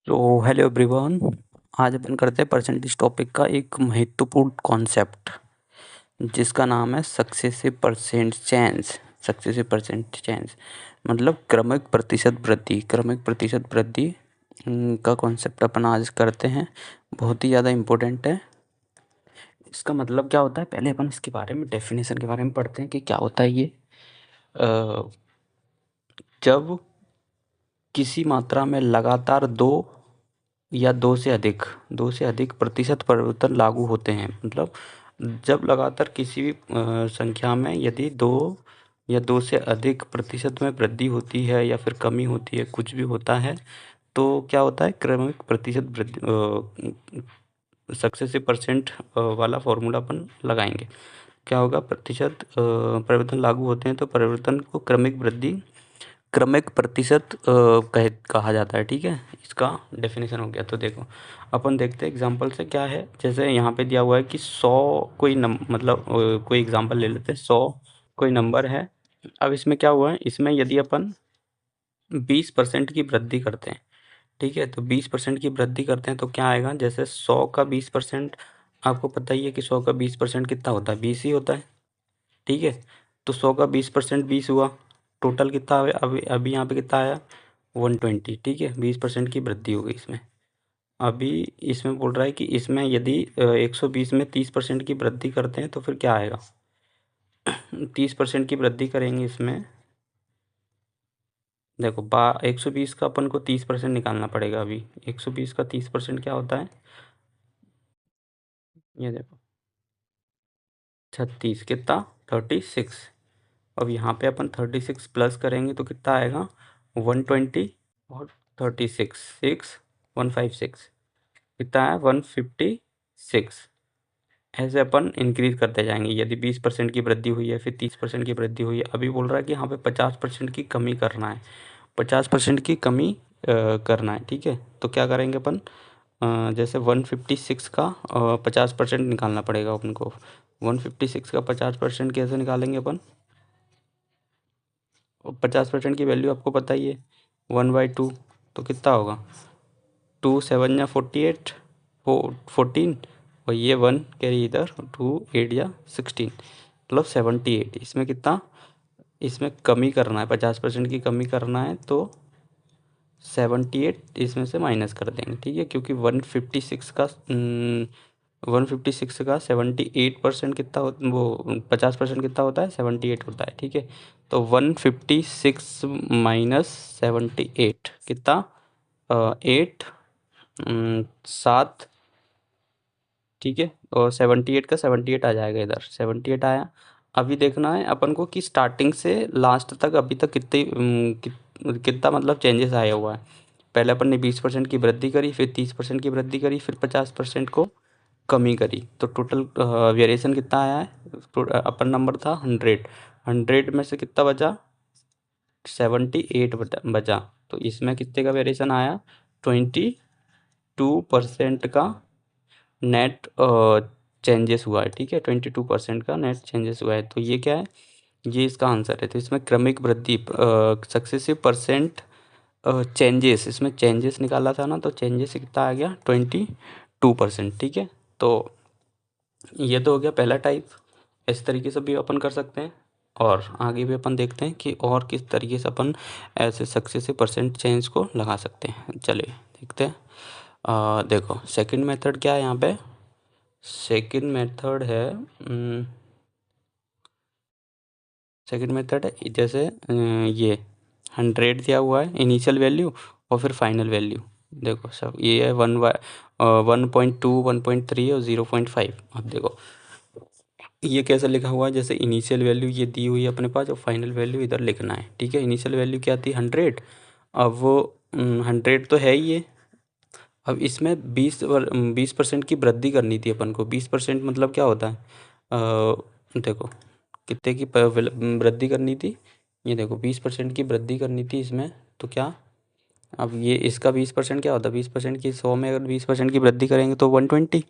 तो hello everyone. आज अपन करते हैं परसेंटेज टॉपिक का एक महत्वपूर्ण कॉन्सेप्ट जिसका नाम है successive percent change. Successive percent change मतलब क्रमिक प्रतिशत वृद्धि। क्रमिक प्रतिशत वृद्धि का कॉन्सेप्ट अपन आज करते हैं। बहुत ही ज़्यादा इम्पोर्टेंट है। इसका मतलब क्या होता है, पहले अपन इसके बारे में डेफिनेशन के बारे में पढ़ते हैं कि क्या होता है ये। जब किसी मात्रा में लगातार दो या दो से अधिक प्रतिशत परिवर्तन लागू होते हैं, मतलब जब लगातार किसी भी संख्या में यदि दो या दो से अधिक प्रतिशत में वृद्धि होती है या फिर कमी होती है, कुछ भी होता है, तो क्या होता है, क्रमिक प्रतिशत वृद्धि सक्सेसिव परसेंट वाला फॉर्मूला अपन लगाएंगे। क्या होगा, प्रतिशत परिवर्तन लागू होते हैं तो परिवर्तन को क्रमिक प्रतिशत कहा जाता है। ठीक है, इसका डेफिनेशन हो गया। तो देखो अपन देखते हैं एग्जांपल से क्या है। जैसे यहाँ पे दिया हुआ है कि 100 कोई मतलब कोई एग्जांपल ले लेते हैं। 100 कोई नंबर है। अब इसमें क्या हुआ है, इसमें यदि अपन 20% की वृद्धि करते हैं, ठीक है, तो 20% की वृद्धि करते हैं तो क्या आएगा, जैसे 100 का 20%, आपको पता ही है कि 100 का 20% कितना होता है, 20 ही होता है। ठीक है, तो 100 का 20% 20 हुआ। टोटल कितना आया, अभी यहाँ पे कितना आया, 120। ठीक है, 20% की वृद्धि हो गई इसमें। अभी इसमें बोल रहा है कि इसमें यदि 120 में 30% की वृद्धि करते हैं तो फिर क्या आएगा, 30% की वृद्धि करेंगे इसमें। देखो 120 का अपन को 30% निकालना पड़ेगा। अभी 120 का 30% क्या होता है, ये देखो 36 कितना, 36। अब यहाँ पे अपन 36 प्लस करेंगे तो कितना आएगा, 120 और 36 156 कितना है, 156। ऐसे अपन इंक्रीज करते जाएंगे। यदि 20% की वृद्धि हुई है, फिर 30% की वृद्धि हुई है। अभी बोल रहा है कि यहाँ पे 50% की कमी करना है, 50% की कमी करना है। ठीक है, तो क्या करेंगे अपन, जैसे 156 का 50% निकालना पड़ेगा अपन को। 156 का 50% कैसे निकालेंगे अपन, 50% की वैल्यू आपको पता ही है, 1/2। तो कितना होगा, 2 7 या 48, 14, और ये 1 कैरी इधर, 2 8 या 16, मतलब 78। इसमें कितना, इसमें कमी करना है, 50% की कमी करना है, तो 78 इसमें से माइनस कर देंगे। ठीक है, क्योंकि 156 का 78% कितना वो 50% कितना होता है, 78 होता है। ठीक है, तो 156 माइनस 78 कितना, 8 7। ठीक है, और 78 का 78 आ जाएगा, इधर 78 आया। अभी देखना है अपन को कि स्टार्टिंग से लास्ट तक अभी तक कितना मतलब चेंजेस आया हुआ है। पहले अपन ने 20% की वृद्धि करी, फिर 30% की वृद्धि करी, फिर 50% को कमी करी, तो टोटल वेरिएशन कितना आया है। अपन नंबर था 100, 100 में से कितना बचा, 78 बचा। तो इसमें कितने का वेरिएशन आया, 22% का नेट चेंजेस हुआ है। ठीक है, 22% का नेट चेंजेस हुआ है। तो ये क्या है, ये इसका आंसर है। तो इसमें क्रमिक वृद्धि सक्सेसिव परसेंट चेंजेस, इसमें चेंजेस निकाला था ना, तो चेंजेस कितना आ गया, 22%। ठीक है, तो ये तो हो गया पहला टाइप। इस तरीके से भी अपन कर सकते हैं, और आगे भी अपन देखते हैं कि और किस तरीके से अपन ऐसे सक्सेसिव परसेंट चेंज को लगा सकते हैं। चलिए देखते हैं। देखो सेकंड मेथड क्या है यहाँ पे, सेकंड मेथड है जैसे ये 100 दिया हुआ है इनिशियल वैल्यू और फिर फाइनल वैल्यू। देखो सब ये है 1.2 1.3 और 0.5। अब देखो ये कैसे लिखा हुआ है, जैसे इनिशियल वैल्यू ये दी हुई है अपने पास और फाइनल वैल्यू इधर लिखना है। ठीक है, इनिशियल वैल्यू क्या थी, 100। अब वो 100 तो है ही ये। अब इसमें 20% की वृद्धि करनी थी अपन को। 20% मतलब क्या होता है, देखो कितने की वृद्धि करनी थी, ये देखो 20% की वृद्धि करनी थी इसमें। तो क्या, अब ये इसका 20% क्या होता है, 20% की 100 में अगर 20% की वृद्धि करेंगे तो 120,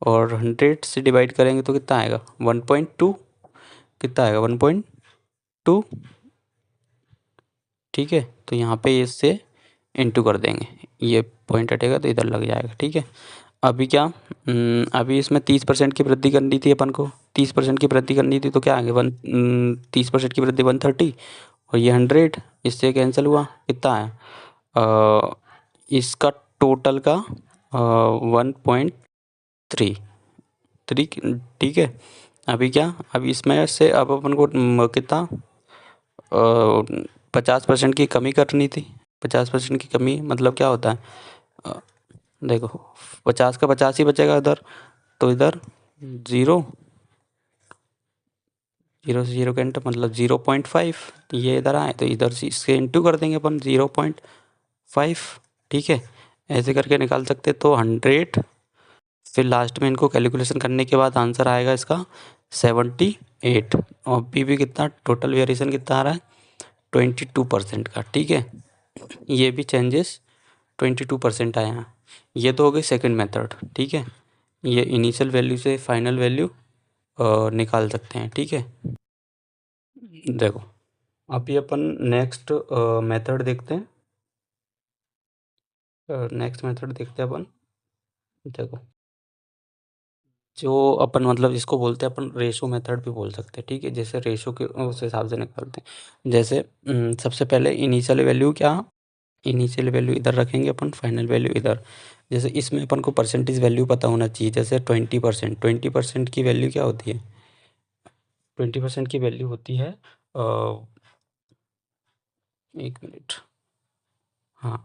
और 100 से डिवाइड करेंगे तो कितना आएगा, 1.2। कितना आएगा, 1.2। ठीक है, तो यहाँ पे इससे इंटू कर देंगे। ये पॉइंट हटेगा तो इधर लग जाएगा, ठीक है। अभी क्या, अभी इसमें 30% की वृद्धि करनी थी अपन को, 30% की वृद्धि करनी थी, तो क्या आगे 30% की वृद्धि 130 और ये 100, इससे कैंसिल हुआ, कितना आया इसका टोटल का 1.3, ठीक है। अभी क्या, अभी इसमें से अब अपन को कितना 50% की कमी करनी थी। 50% की कमी मतलब क्या होता है, अ, देखो 50 का 50 ही बचेगा इधर, तो इधर 0, 0 से 0 का इंटू मतलब 0.5, ये इधर आए तो इधर से इसके इंटू कर देंगे अपन 0.5, ठीक है। ऐसे करके निकाल सकते, तो 100, फिर लास्ट में इनको कैलकुलेशन करने के बाद आंसर आएगा इसका 78, और भी कितना टोटल वेरिएशन कितना आ रहा है 22% का, ठीक है। ये भी चेंजेस 22% आया है। ये तो हो गई सेकंड मेथड, ठीक है। ये इनिशियल वैल्यू से फाइनल वैल्यू निकाल सकते हैं, ठीक है। देखो अभी अपन नेक्स्ट मेथड देखते हैं, नेक्स्ट मेथड देखते हैं अपन। देखो जो अपन मतलब इसको बोलते हैं अपन रेशो मेथड भी बोल सकते हैं, ठीक है। जैसे रेशो के उस हिसाब से निकालते हैं। जैसे सबसे पहले इनिशियल वैल्यू क्या, इनिशियल वैल्यू इधर रखेंगे अपन, फाइनल वैल्यू इधर। जैसे इसमें अपन को परसेंटेज वैल्यू पता होना चाहिए, जैसे 20%, 20% की वैल्यू क्या होती है, 20% की वैल्यू होती है 1 मिनट, हाँ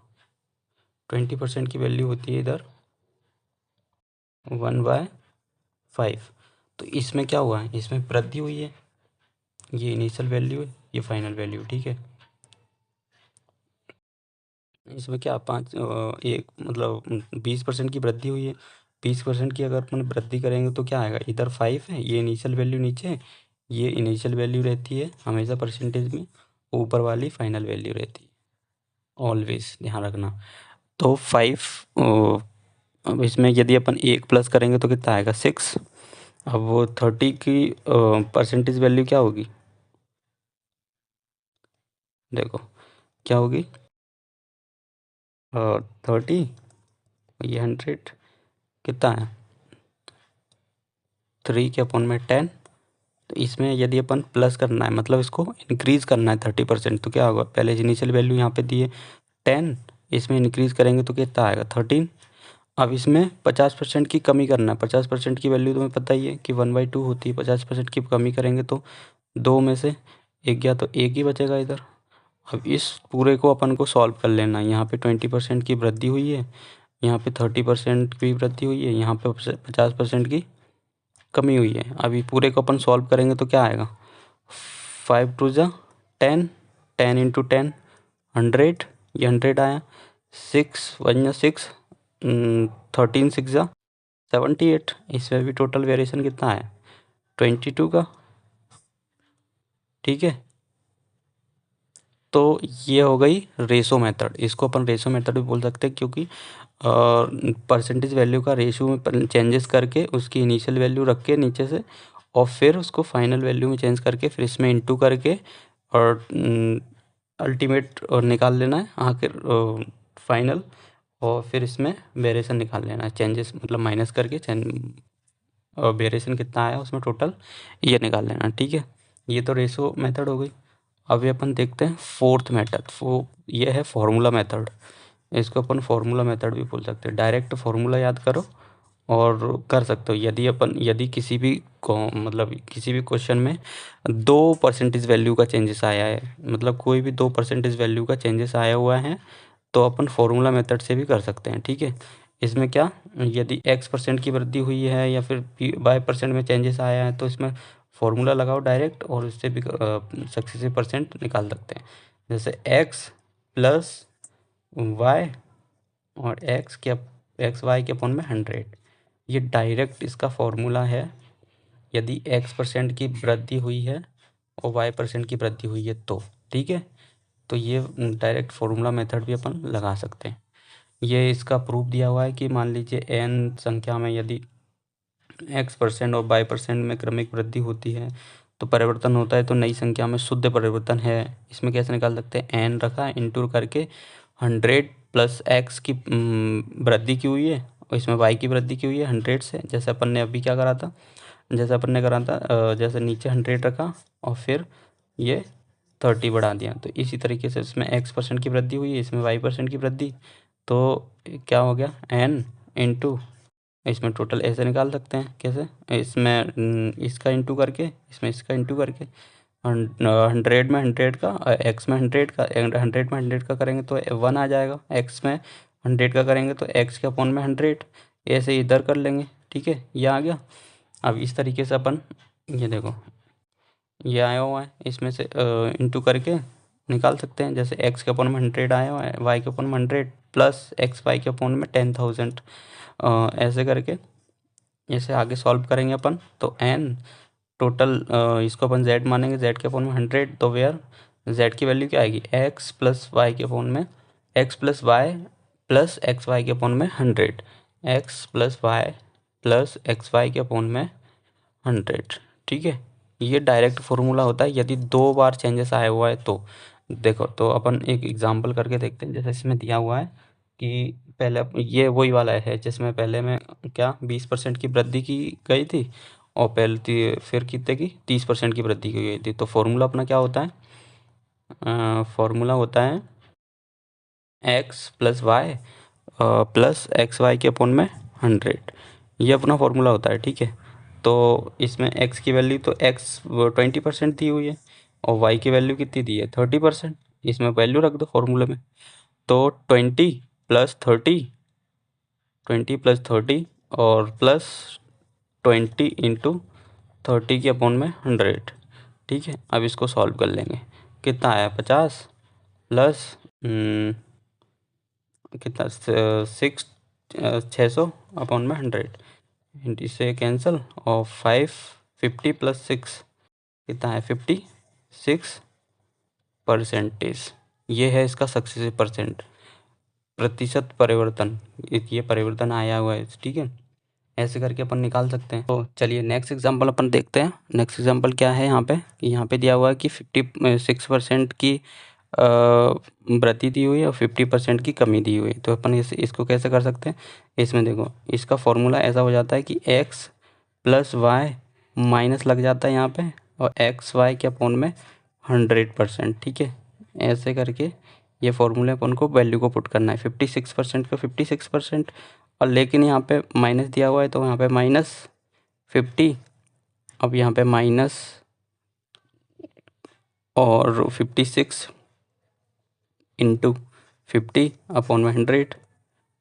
20% की वैल्यू होती है इधर 1/5। तो इसमें क्या हुआ है, इसमें वृद्धि हुई है, ये इनिशियल वैल्यू है, ये फाइनल वैल्यू, ठीक है। इसमें क्या एक मतलब 20% की वृद्धि हुई है, 20% की अगर अपन वृद्धि करेंगे तो क्या आएगा, इधर 5 है, ये इनिशियल वैल्यू नीचे, ये इनिशियल वैल्यू रहती है हमेशा परसेंटेज में, ऊपर वाली फाइनल वैल्यू रहती है, ऑलवेज ध्यान रखना। तो 5, अब इसमें यदि अपन 1 प्लस करेंगे तो कितना आएगा 6। अब वो 30 की परसेंटेज वैल्यू क्या होगी, देखो क्या होगी 30, ये 100 कितना है 3 के अपॉन में 10। तो इसमें यदि अपन प्लस करना है मतलब इसको इंक्रीज़ करना है 30%, तो क्या होगा, पहले इनिशियल वैल्यू यहाँ पे दी है 10, इसमें इंक्रीज़ करेंगे तो कितना आएगा 13। अब इसमें 50% की कमी करना है, 50% की वैल्यू तुम्हें पता ही है कि 1/2 होती है, 50% की कमी करेंगे तो 2 में से 1 गया तो 1 ही बचेगा इधर। अब इस पूरे को अपन को सॉल्व कर लेना है, यहाँ पे 20% की वृद्धि हुई है, यहाँ पे 30% की वृद्धि हुई है, यहाँ पे 50% की कमी हुई है। अभी पूरे को अपन सॉल्व करेंगे तो क्या आएगा 5 टू ज़ा 10, 10 इंटू 10 100, ये 100 आया, 6 1 या 6, 13 6 ज़ा 78, इसमें भी टोटल वेरिएशन कितना है 22 का, ठीक है। तो ये हो गई रेशो मेथड, इसको अपन रेशो मेथड भी बोल सकते हैं, क्योंकि परसेंटेज वैल्यू का रेशो में चेंजेस करके उसकी इनिशियल वैल्यू रख के नीचे से, और फिर उसको फाइनल वैल्यू में चेंज करके फिर इसमें इंटू करके और अल्टीमेट और निकाल लेना है आखिर फाइनल, और फिर इसमें वेरिएशन निकाल लेना है, चेंजेस मतलब माइनस करके और वेरिएशन कितना आया उसमें टोटल ये निकाल लेना, ठीक है। ये तो रेशो मेथड हो गई। अभी अपन देखते हैं फोर्थ मेथड, ये है फॉर्मूला मेथड। इसको अपन फॉर्मूला मेथड भी बोल सकते हैं, डायरेक्ट फॉर्मूला याद करो और कर सकते हो। यदि किसी भी मतलब किसी भी क्वेश्चन में 2 परसेंटेज वैल्यू का चेंजेस आया है, मतलब कोई भी 2 परसेंटेज वैल्यू का चेंजेस आया हुआ है, तो अपन फॉर्मूला मेथड से भी कर सकते हैं, ठीक है। इसमें क्या, यदि x% की वृद्धि हुई है या फिर y% में चेंजेस आया है, तो इसमें फॉर्मूला लगाओ डायरेक्ट और उससे भी सक्सेसिव परसेंट निकाल सकते हैं। जैसे x प्लस वाई और एक्स वाई के अपॉन में 100, ये डायरेक्ट इसका फॉर्मूला है यदि x% की वृद्धि हुई है और y% की वृद्धि हुई है तो, ठीक है। तो ये डायरेक्ट फॉर्मूला मेथड भी अपन लगा सकते हैं। ये इसका प्रूफ दिया हुआ है कि मान लीजिए n संख्या में यदि x% और y% में क्रमिक वृद्धि होती है तो परिवर्तन होता है, तो नई संख्या में शुद्ध परिवर्तन है। इसमें कैसे निकाल सकते हैं, n रखा इंटू करके 100 प्लस एक्स की वृद्धि की हुई है और इसमें वाई की वृद्धि की हुई है 100 से, जैसे अपन ने अभी क्या करा था, जैसे अपन ने करा था जैसे नीचे 100 रखा और फिर ये 30 बढ़ा दिया, तो इसी तरीके से इसमें x% की वृद्धि हुई है, इसमें y% की वृद्धि, तो क्या हो गया n इंटू, इसमें टोटल ऐसे निकाल सकते हैं कैसे, इसमें इसका इंटू करके, इसमें इसका इंटू करके, 100 में 100 का, एक्स में 100 का, 100 में 100 का करेंगे तो 1 आ जाएगा, एक्स में 100 का करेंगे तो एक्स के अपॉन में 100, ऐसे इधर कर लेंगे। ठीक है, ये आ गया। अब इस तरीके से अपन, ये देखो ये आया हुआ है, इसमें से इंटू करके निकाल सकते हैं, जैसे एक्स के अपॉन में 100 आया हुआ है, वाई के अपॉन में 100 प्लस एक्स वाई के अपॉन में 10,000, ऐसे करके ऐसे आगे सॉल्व करेंगे अपन, तो एन टोटल इसको अपन जेड मानेंगे, जेड के अपॉन में 100, तो वेयर जेड की वैल्यू क्या आएगी, एक्स प्लस वाई के अपॉन में, x plus y plus x y के अपॉन में 100, x plus y plus x y के अपॉन में 100। ठीक है, ये डायरेक्ट फॉर्मूला होता है यदि 2 बार चेंजेस आया हुआ है तो। देखो, तो अपन एक एग्जांपल करके देखते हैं, जैसे इसमें दिया हुआ है कि पहले ये वही वाला है जिसमें पहले में क्या 20% की वृद्धि की गई थी और पहले फिर कितने की 30% की वृद्धि की गई थी। तो फॉर्मूला अपना क्या होता है, फॉर्मूला होता है x plus y plus x y के अपॉन में 100, ये अपना फॉर्मूला होता है। ठीक है, तो इसमें x की वैल्यू तो x 20% दी हुई है और y की वैल्यू कितनी दी है 30%, इसमें वैल्यू रख दो फॉर्मूले में, तो 20 प्लस 30 और प्लस 20 इंटू 30 के अपॉन में 100। ठीक है, अब इसको सॉल्व कर लेंगे, कितना आया 50 प्लस कितना 600 अपॉन में 100, इससे कैंसिल और 550 प्लस 6 कितना है 56%। ये है इसका सक्सेस परसेंट, प्रतिशत परिवर्तन, ये परिवर्तन आया हुआ है। ठीक है, ऐसे करके अपन निकाल सकते हैं। तो चलिए नेक्स्ट एग्जांपल अपन देखते हैं। नेक्स्ट एग्जांपल क्या है यहाँ पे, यहाँ पे दिया हुआ है कि 56% की वृद्धि दी हुई है और 50% की कमी दी हुई है। तो अपन इसको कैसे कर सकते हैं, इसमें देखो इसका फॉर्मूला ऐसा हो जाता है कि x प्लस वाई माइनस लग जाता है यहाँ पे और एक्स वाई के अपॉन में 100%। ठीक है, ऐसे करके ये फॉर्मूले अपन को वैल्यू को पुट करना है, 56% का 56%, और लेकिन यहाँ पे माइनस दिया हुआ है तो यहाँ पे -50, अब यहाँ पे माइनस और 56 इंटू 50 अपॉन में 100,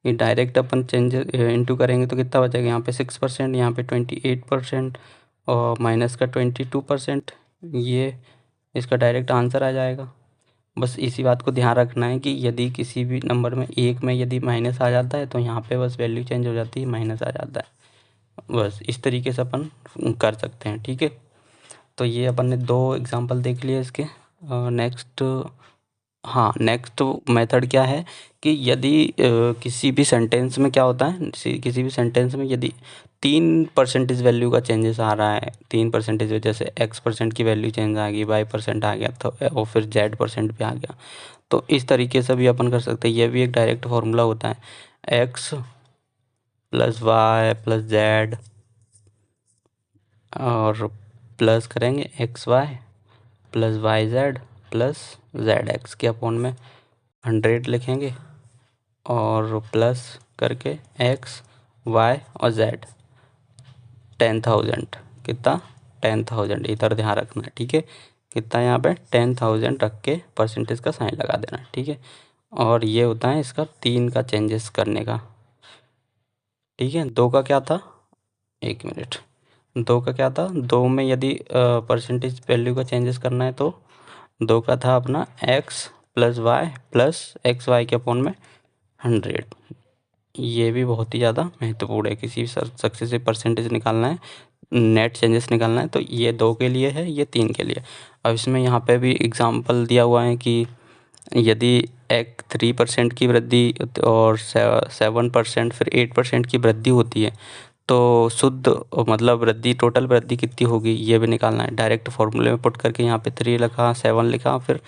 ये डायरेक्ट अपन चेंज इंटू करेंगे तो कितना बचेगा, यहाँ पे 6%, यहाँ पे 28% और माइनस का 22%, ये इसका डायरेक्ट आंसर आ जाएगा। बस इसी बात को ध्यान रखना है कि यदि किसी भी नंबर में एक में यदि माइनस आ जाता है तो यहाँ पे बस वैल्यू चेंज हो जाती है, माइनस आ जाता है। बस इस तरीके से अपन कर सकते हैं। ठीक है, तो ये अपन ने 2 एग्जांपल देख लिए इसके। नेक्स्ट, हाँ नेक्स्ट मेथड क्या है कि यदि किसी भी सेंटेंस में क्या होता है, किसी भी सेंटेंस में यदि 3% वैल्यू का चेंजेस आ रहा है, 3% जैसे x% की वैल्यू चेंज आ गई, y% आ गया तो और फिर z% भी आ गया, तो इस तरीके से भी अपन कर सकते हैं। ये भी एक डायरेक्ट फार्मूला होता है, x plus y plus z और प्लस करेंगे x y plus y z plus z x के अपॉन में 100 लिखेंगे और प्लस करके एक्स वाई और जेड 10,000, कितना 10,000, इधर ध्यान रखना है। ठीक है, कितना यहाँ पे 10,000 रख के परसेंटेज का साइन लगा देना है। ठीक है, और ये होता है इसका 3 का चेंजेस करने का। ठीक है, 2 का क्या था, 1 मिनट, 2 का क्या था, 2 में यदि परसेंटेज वैल्यू का चेंजेस करना है तो 2 का था अपना x plus y plus x y के अपॉन में 100। ये भी बहुत ही ज़्यादा महत्वपूर्ण है, किसी भी सक्सेसिव परसेंटेज निकालना है, नेट चेंजेस निकालना है तो ये 2 के लिए है, ये 3 के लिए। अब इसमें यहाँ पे भी एग्जांपल दिया हुआ है कि यदि एक 3% की वृद्धि और 7% फिर 8% की वृद्धि होती है तो शुद्ध मतलब वृद्धि, टोटल वृद्धि कितनी होगी ये भी निकालना है। डायरेक्ट फॉर्मूले में पुट करके यहाँ पे 3 लिखा, 7 लिखा, फिर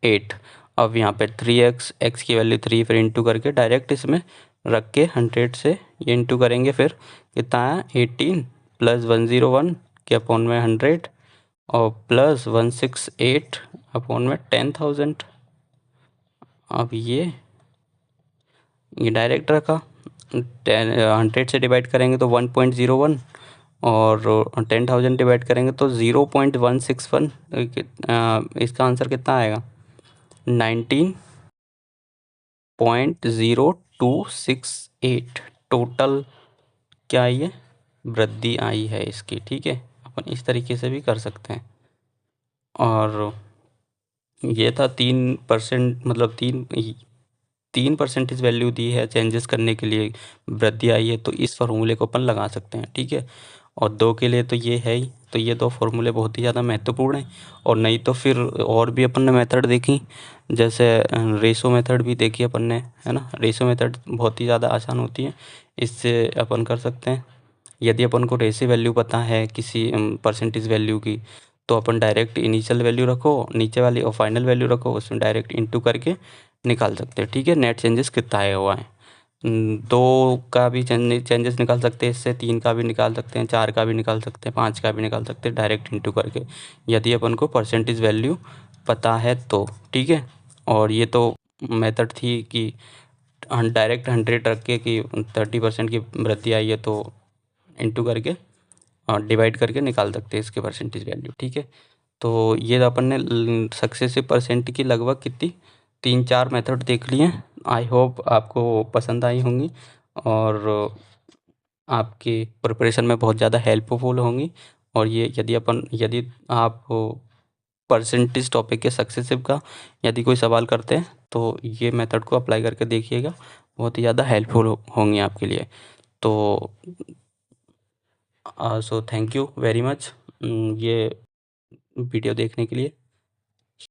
8, अब यहाँ पे 3x, x की वैल्यू 3 फिर इंटू करके डायरेक्ट इसमें रख के 100 से ये इंटू करेंगे, फिर कितना है 18 प्लस 101 के अपॉन में 100 और प्लस 168 अपॉन में 10,000। अब ये डायरेक्ट रखा, 100 से डिवाइड करेंगे तो 1.01 और 10,000 डिवाइड करेंगे तो 0.161। इसका आंसर कितना आएगा 19.0268 टोटल क्या आई है वृद्धि आई है इसकी। ठीक है, अपन इस तरीके से भी कर सकते हैं। और ये था 3%, मतलब 3% वैल्यू दी है चेंजेस करने के लिए वृद्धि आई है, तो इस फॉर्मूले को अपन लगा सकते हैं। ठीक है, और 2 के लिए तो ये है ही, तो ये 2 फॉर्मूले बहुत ही ज़्यादा महत्वपूर्ण हैं। और नहीं तो फिर और भी अपन ने मेथड देखी, जैसे रेशो मेथड भी देखी अपन ने, है ना। रेशो मेथड बहुत ही ज़्यादा आसान होती है, इससे अपन कर सकते हैं। यदि अपन को रेशो वैल्यू पता है किसी परसेंटेज वैल्यू की, तो अपन डायरेक्ट इनिशियल वैल्यू रखो नीचे वाली और फाइनल वैल्यू रखो, उसमें डायरेक्ट इंटू करके निकाल सकते हैं। ठीक है, नेट चेंजेस कितना आया हुआ है। 2 का भी चेंजेस निकाल सकते हैं इससे, 3 का भी निकाल सकते हैं, 4 का भी निकाल सकते हैं, 5 का भी निकाल सकते हैं डायरेक्ट इंटू करके, यदि अपन को परसेंटेज वैल्यू पता है तो। ठीक है, और ये तो मेथड थी कि डायरेक्ट 100 रख के कि 30% की वृद्धि आई है तो इंटू करके और डिवाइड करके निकाल सकते हैं इसके परसेंटेज वैल्यू। ठीक है, तो ये अपन ने सक्सेसिव परसेंट की लगभग कितनी 3-4 मेथड देख लिए। आई होप आपको पसंद आई होंगी और आपकी प्रिपरेशन में बहुत ज़्यादा हेल्पफुल होंगी। और ये यदि आप परसेंटेज टॉपिक के सक्सेसिव का यदि कोई सवाल करते हैं तो ये मेथड को अप्लाई करके देखिएगा, बहुत ही ज़्यादा हेल्पफुल होंगी आपके लिए। तो so thank you very much ये वीडियो देखने के लिए।